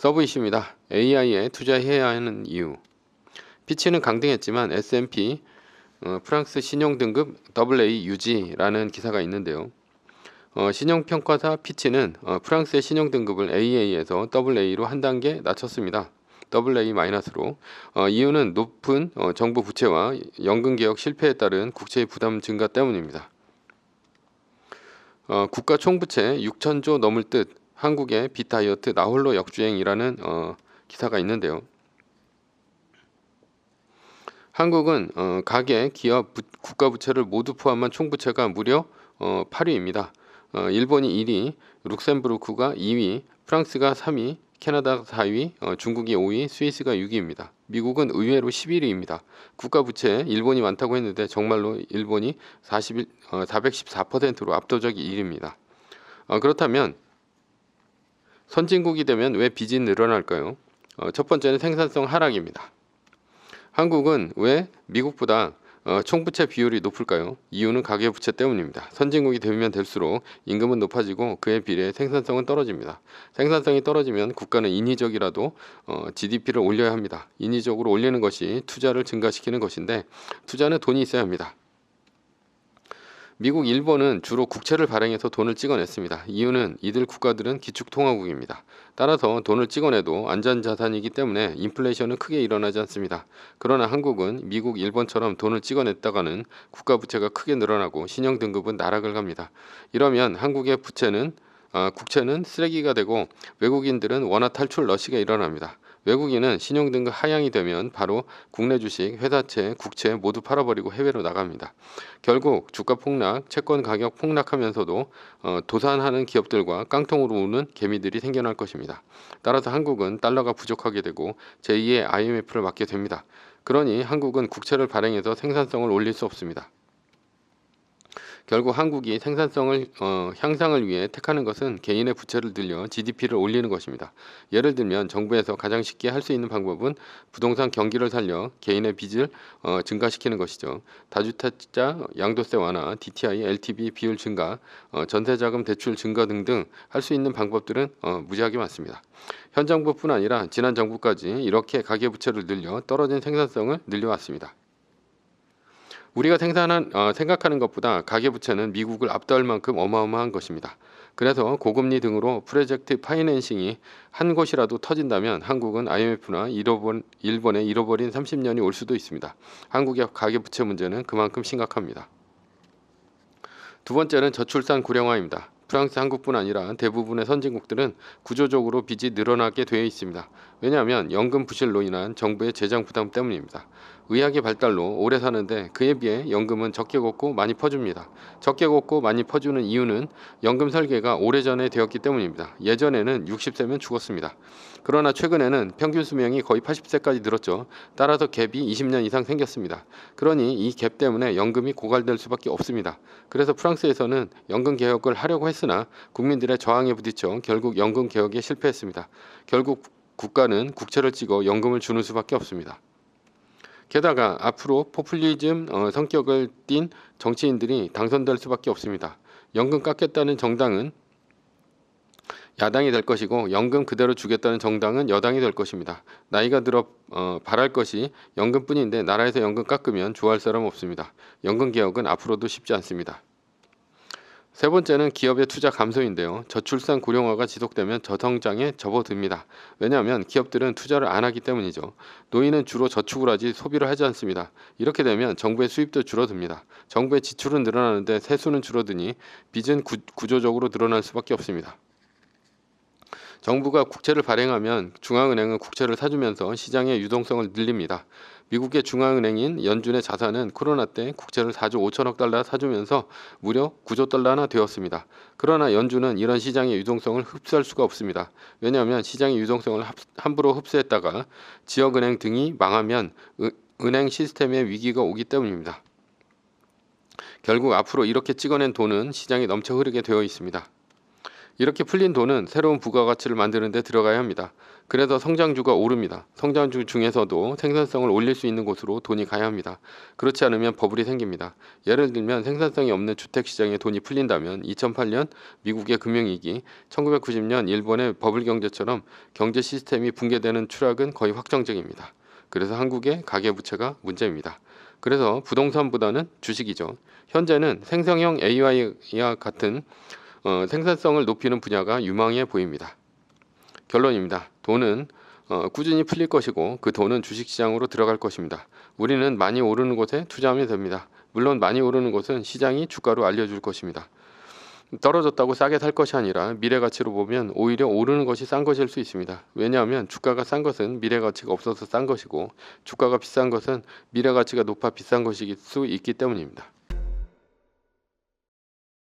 서브 이슈입니다. AI에 투자해야 하는 이유. 피치는 강등했지만 S&P 프랑스 신용등급 AA 유지라는 기사가 있는데요. 신용평가사 피치는 프랑스의 신용등급을 AA에서 AA로 한 단계 낮췄습니다. AA-로. 이유는 높은 정부 부채와 연금개혁 실패에 따른 국채의 부담 증가 때문입니다. 국가 총부채 6천조 넘을 듯 한국의 빚 다이어트 나홀로 역주행이라는 기사가 있는데요. 한국은 가계, 기업, 국가 부채를 모두 포함한 총부채가 무려 8위입니다. 일본이 1위, 룩셈부르크가 2위, 프랑스가 3위, 캐나다가 4위, 중국이 5위, 스위스가 6위입니다. 미국은 의외로 11위입니다. 국가 부채 일본이 많다고 했는데 정말로 일본이 414%로 압도적 1위입니다. 그렇다면 선진국이 되면 왜 빚이 늘어날까요? 첫 번째는 생산성 하락입니다. 한국은 왜 미국보다 총부채 비율이 높을까요? 이유는 가계부채 때문입니다. 선진국이 되면 될수록 임금은 높아지고 그에 비례 생산성은 떨어집니다. 생산성이 떨어지면 국가는 인위적이라도 GDP를 올려야 합니다. 인위적으로 올리는 것이 투자를 증가시키는 것인데 투자는 돈이 있어야 합니다. 미국, 일본은 주로 국채를 발행해서 돈을 찍어냈습니다. 이유는 이들 국가들은 기축통화국입니다. 따라서 돈을 찍어내도 안전자산이기 때문에 인플레이션은 크게 일어나지 않습니다. 그러나 한국은 미국, 일본처럼 돈을 찍어냈다가는 국가부채가 크게 늘어나고 신용등급은 나락을 갑니다. 이러면 한국의 국채는 쓰레기가 되고 외국인들은 원화 탈출 러시가 일어납니다. 외국인은 신용등급 하향이 되면 바로 국내 주식, 회사채, 국채 모두 팔아버리고 해외로 나갑니다. 결국 주가 폭락, 채권 가격 폭락하면서도 도산하는 기업들과 깡통으로 우는 개미들이 생겨날 것입니다. 따라서 한국은 달러가 부족하게 되고 제2의 IMF를 맞게 됩니다. 그러니 한국은 국채를 발행해서 생산성을 올릴 수 없습니다. 결국 한국이 생산성을 향상을 위해 택하는 것은 개인의 부채를 늘려 GDP를 올리는 것입니다. 예를 들면 정부에서 가장 쉽게 할 수 있는 방법은 부동산 경기를 살려 개인의 빚을 증가시키는 것이죠. 다주택자 양도세 완화, DTI, LTV 비율 증가, 전세자금 대출 증가 등등 할 수 있는 방법들은 무지하게 많습니다. 현 정부뿐 아니라 지난 정부까지 이렇게 가계부채를 늘려 떨어진 생산성을 늘려왔습니다. 우리가 생각하는 것보다 가계부채는 미국을 압도할 만큼 어마어마한 것입니다. 그래서 고금리 등으로 프로젝트 파이낸싱이 한 곳이라도 터진다면 한국은 IMF나 일본의 잃어버린 30년이 올 수도 있습니다. 한국의 가계부채 문제는 그만큼 심각합니다. 두 번째는 저출산 고령화입니다. 프랑스, 한국뿐 아니라 대부분의 선진국들은 구조적으로 빚이 늘어나게 되어 있습니다. 왜냐하면 연금 부실로 인한 정부의 재정 부담 때문입니다. 의학의 발달로 오래 사는데 그에 비해 연금은 적게 걷고 많이 퍼줍니다. 적게 걷고 많이 퍼주는 이유는 연금 설계가 오래전에 되었기 때문입니다. 예전에는 60세면 죽었습니다. 그러나 최근에는 평균 수명이 거의 80세까지 늘었죠. 따라서 갭이 20년 이상 생겼습니다. 그러니 이 갭 때문에 연금이 고갈될 수밖에 없습니다. 그래서 프랑스에서는 연금 개혁을 하려고 했으나 국민들의 저항에 부딪혀 결국 연금 개혁에 실패했습니다. 결국 국가는 국채를 찍어 연금을 주는 수밖에 없습니다. 게다가 앞으로 포퓰리즘 성격을 띤 정치인들이 당선될 수밖에 없습니다. 연금 깎겠다는 정당은 야당이 될 것이고 연금 그대로 주겠다는 정당은 여당이 될 것입니다. 나이가 들어 바랄 것이 연금뿐인데 나라에서 연금 깎으면 좋아할 사람 없습니다. 연금 개혁은 앞으로도 쉽지 않습니다. 세 번째는 기업의 투자 감소인데요. 저출산 고령화가 지속되면 저성장에 접어듭니다. 왜냐하면 기업들은 투자를 안 하기 때문이죠. 노인은 주로 저축을 하지 소비를 하지 않습니다. 이렇게 되면 정부의 수입도 줄어듭니다. 정부의 지출은 늘어나는데 세수는 줄어드니 빚은 구조적으로 늘어날 수밖에 없습니다. 정부가 국채를 발행하면 중앙은행은 국채를 사주면서 시장의 유동성을 늘립니다. 미국의 중앙은행인 연준의 자산은 코로나 때 국채를 4조 5천억 달러 사주면서 무려 9조 달러나 되었습니다. 그러나 연준은 이런 시장의 유동성을 흡수할 수가 없습니다. 왜냐하면 시장의 유동성을 함부로 흡수했다가 지역은행 등이 망하면 은행 시스템의 위기가 오기 때문입니다. 결국 앞으로 이렇게 찍어낸 돈은 시장에 넘쳐 흐르게 되어 있습니다. 이렇게 풀린 돈은 새로운 부가가치를 만드는 데 들어가야 합니다. 그래서 성장주가 오릅니다. 성장주 중에서도 생산성을 올릴 수 있는 곳으로 돈이 가야 합니다. 그렇지 않으면 버블이 생깁니다. 예를 들면 생산성이 없는 주택시장에 돈이 풀린다면 2008년 미국의 금융위기, 1990년 일본의 버블 경제처럼 경제 시스템이 붕괴되는 추락은 거의 확정적입니다. 그래서 한국의 가계부채가 문제입니다. 그래서 부동산보다는 주식이죠. 현재는 생성형 AI와 같은 생산성을 높이는 분야가 유망해 보입니다. 결론입니다. 돈은 꾸준히 풀릴 것이고 그 돈은 주식시장으로 들어갈 것입니다. 우리는 많이 오르는 곳에 투자하면 됩니다. 물론 많이 오르는 곳은 시장이 주가로 알려줄 것입니다. 떨어졌다고 싸게 살 것이 아니라 미래가치로 보면 오히려 오르는 것이 싼 것일 수 있습니다. 왜냐하면 주가가 싼 것은 미래가치가 없어서 싼 것이고 주가가 비싼 것은 미래가치가 높아 비싼 것일 수 있기 때문입니다.